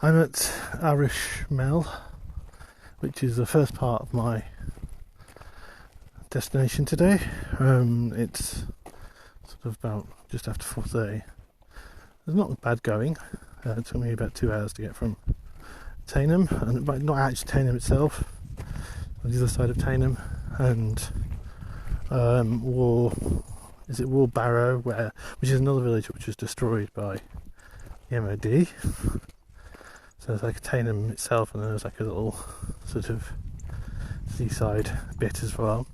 I'm at Arish Mell, which is the first part of my destination today. It's sort of about just after 4:30. It's not bad going. It took me about 2 hours to get from Tyneham, but not actually Tyneham itself, on the other side of Tyneham, and Barrow, which is another village which was destroyed by the MOD. So there's like Tyneham itself, and then there's like a little sort of seaside bit as well.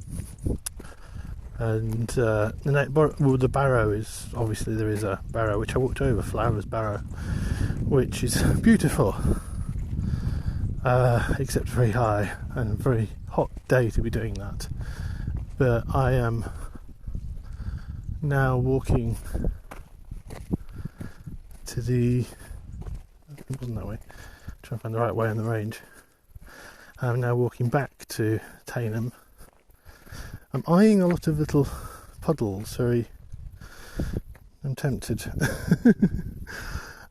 And the Barrow is, obviously there is a Barrow which I walked over, Flowers Barrow, which is beautiful, except very high and a very hot day to be doing that. But I am now walking to the, it wasn't that way, trying to find the right way on the range. I'm now walking back to Tyneham. I'm eyeing a lot of little puddles, I'm tempted.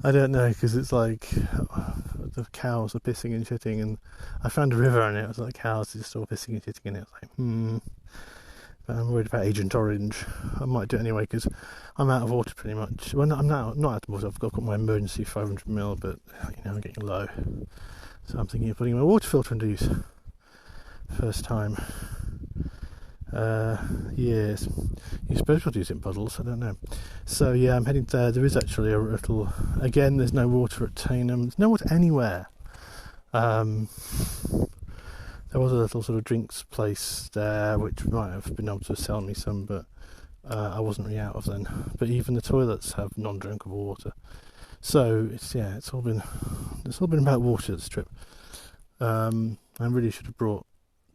I don't know, because it's like the cows are pissing and shitting, and I found a river and it was like cows just all pissing and shitting, and it was like, but I'm worried about Agent Orange. I might do it anyway because I'm out of water pretty much. Well, I'm not out of water. I've got my emergency 500ml, but I'm getting low. So I'm thinking of putting my water filter into use. First time. Yes. You're supposed to use it in puddles, I don't know. So yeah, I'm heading there. There is actually a little, again, there's no water at Tyneham. There's no water anywhere. There was a little sort of drinks place there which might have been able to sell me some, but I wasn't really out of then. But even the toilets have non-drinkable water. So it's all been about water this trip. I really should have brought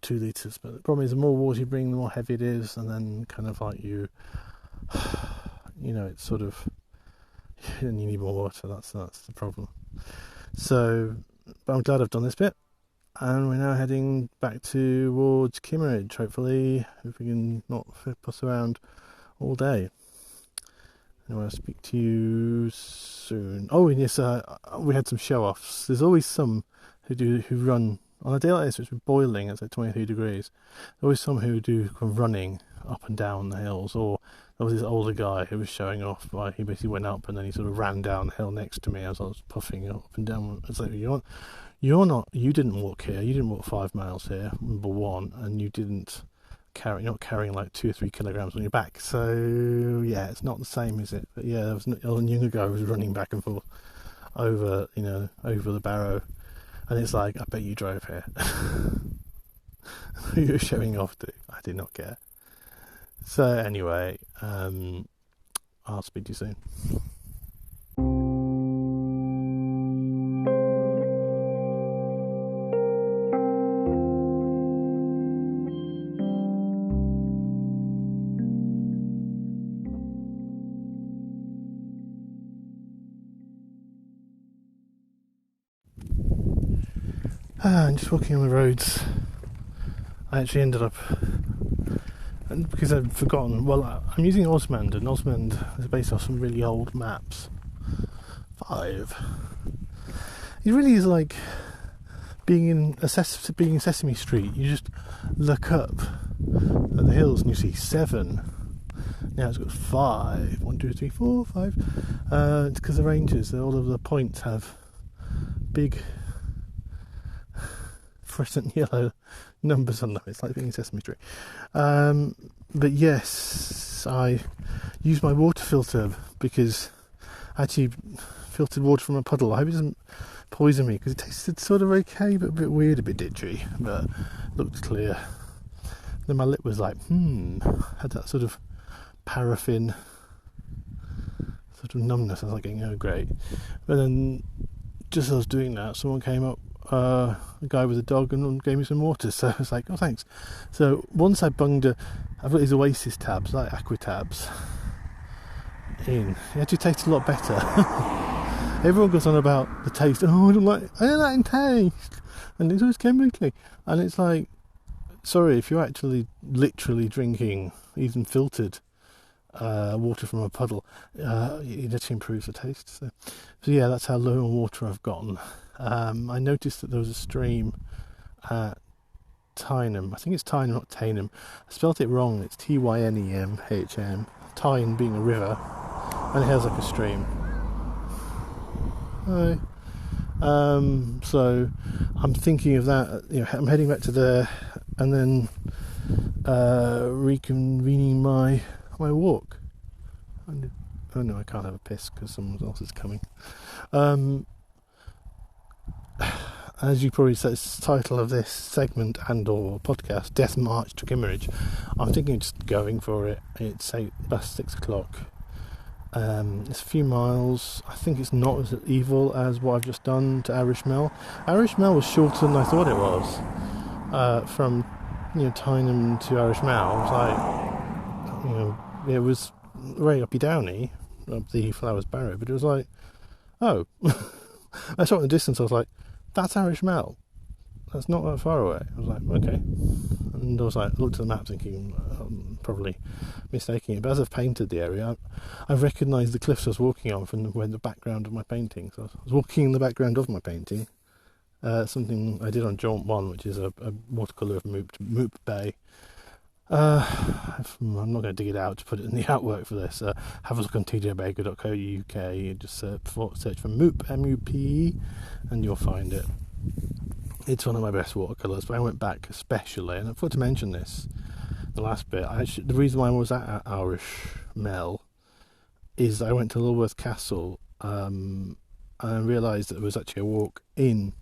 2 litres, but the problem is the more water you bring, the more heavy it is, and then kind of like it's sort of, and you need more water. That's the problem. So, but I'm glad I've done this bit. And we're now heading back towards Kimmeridge, hopefully, if we can not fuss around all day. Anyway, I'll speak to you soon. Oh, and yes, we had some show-offs. There's always some who run, on a day like this, which is boiling, it's like 23 degrees, there's always some who do kind of running up and down the hills, or there was this older guy who was showing off, he basically went up and then he sort of ran down the hill next to me as I was puffing up and down. It's like, you didn't walk here, you didn't walk 5 miles here, number one, and you're not carrying like 2 or 3 kilograms on your back, so yeah, it's not the same, is it? But yeah, there was a younger guy who was running back and forth over the Barrow, and it's like, I bet you drove here. You were showing off too. I did not care. So anyway, I'll speak to you soon. I'm just walking on the roads. I actually ended up, and because I'd forgotten, I'm using Osmand, and Osmand is based off some really old maps. 5. It really is like being in Sesame Street. You just look up at the hills and you see 7. Now it's got 5. 1, 2, 3, 4, 5. It's because the ranges, all of the points have big fluorescent yellow numbers on them. It's like being in Sesame Street. But yes, I used my water filter because I actually filtered water from a puddle. I hope it doesn't poison me because it tasted sort of okay, but a bit weird, a bit ditchy, but looked clear. Then my lip was like, had that sort of paraffin sort of numbness. I was like going, oh great. But then just as I was doing that, someone came up, a guy with a dog, and gave me some water, so I was like, oh thanks. So once I bunged I've got these Oasis tabs, like aqua tabs in, it actually tastes a lot better. Everyone goes on about the taste, I don't like in taste, and it's always chemically, and it's like, sorry, if you're actually literally drinking even filtered water from a puddle, it actually improves the taste. So yeah, that's how low on water I've gotten. I noticed that there was a stream at Tyneham. I think it's Tyneham, not Tyneham. I spelt it wrong. It's Tynemhm. Tyne being a river, and it has like a stream. Hi. So I'm thinking of that. I'm heading back to there, and then reconvening my walk. Oh no, I can't have a piss because someone else is coming. As you probably said, it's the title of this segment and/or podcast, Death March to Kimmeridge. I'm thinking of just going for it. It's past 6 o'clock. It's a few miles. I think it's not as evil as what I've just done to Arish Mell. Arish Mell was shorter than I thought it was. From Tyneham to Arish Mell, it was like it was very uppy downy up the Flowers Barrow, but it was like, oh. I saw it in the distance. I was like, that's Arish Mell. That's not that far away. I was like, okay. And I was like, looked at the map thinking, I'm probably mistaking it. But as I've painted the area, I've recognised the cliffs I was walking on from the background of my painting. So I was walking in the background of my painting. Something I did on Jaunt 1, which is a watercolour of Moop Bay. I'm not going to dig it out to put it in the artwork for this. Have a look on tjbaker.co.uk. Just search for Moop, M-U-P-E, and you'll find it. It's one of my best watercolours, but I went back especially, and I forgot to mention this, the last bit. The reason why I was at Arish Mell is I went to Lulworth Castle, and I realised that there was actually a walk in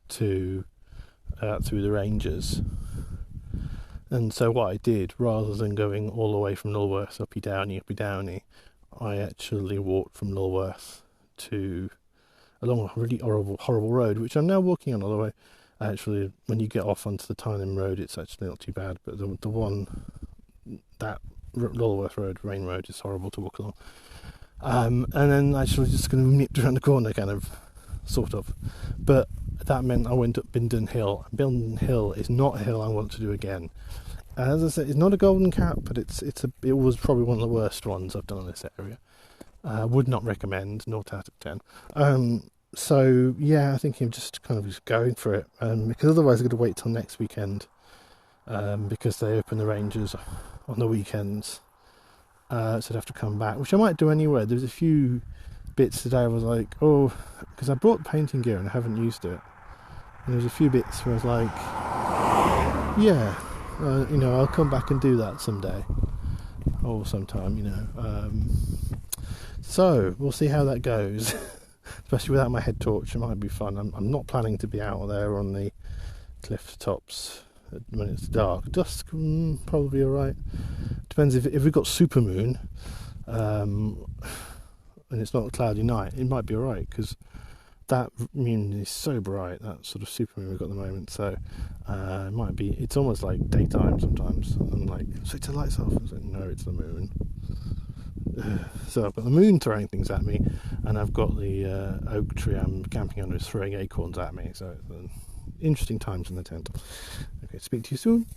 to through the ranges. And so what I did, rather than going all the way from Lulworth uppy downy, I actually walked from Lulworth along a really horrible road, which I'm now walking on all the way. Actually, when you get off onto the Tyneham road, it's actually not too bad, but the one, that Lulworth road, Rain Road, is horrible to walk along. And then actually just kind of nipped around the corner, sort of. But that meant I went up Povington Hill. Povington Hill is not a hill I want to do again. As I said, it's not a golden cap, but it was probably one of the worst ones I've done in this area. Would not recommend, 0 out of 10. So yeah, I think I'm just going for it, because otherwise I'm going to wait till next weekend, because they open the ranges on the weekends. So I'd have to come back, which I might do anyway. There's a few bits today I was like, oh, because I brought painting gear and I haven't used it. And there's a few bits where I was like, yeah, I'll come back and do that someday or sometime, So we'll see how that goes. Especially without my head torch, it might be fun. I'm not planning to be out there on the cliff tops when it's dark. Dusk, probably alright. Depends if we've got supermoon, and it's not a cloudy night, it might be alright, because that moon is so bright, that sort of supermoon we've got at the moment. So it might be, it's almost like daytime sometimes. I'm like, switch the lights off. I was like, no, it's the moon. So I've got the moon throwing things at me, and I've got the oak tree I'm camping under is throwing acorns at me. So it's interesting times in the tent. Okay, speak to you soon.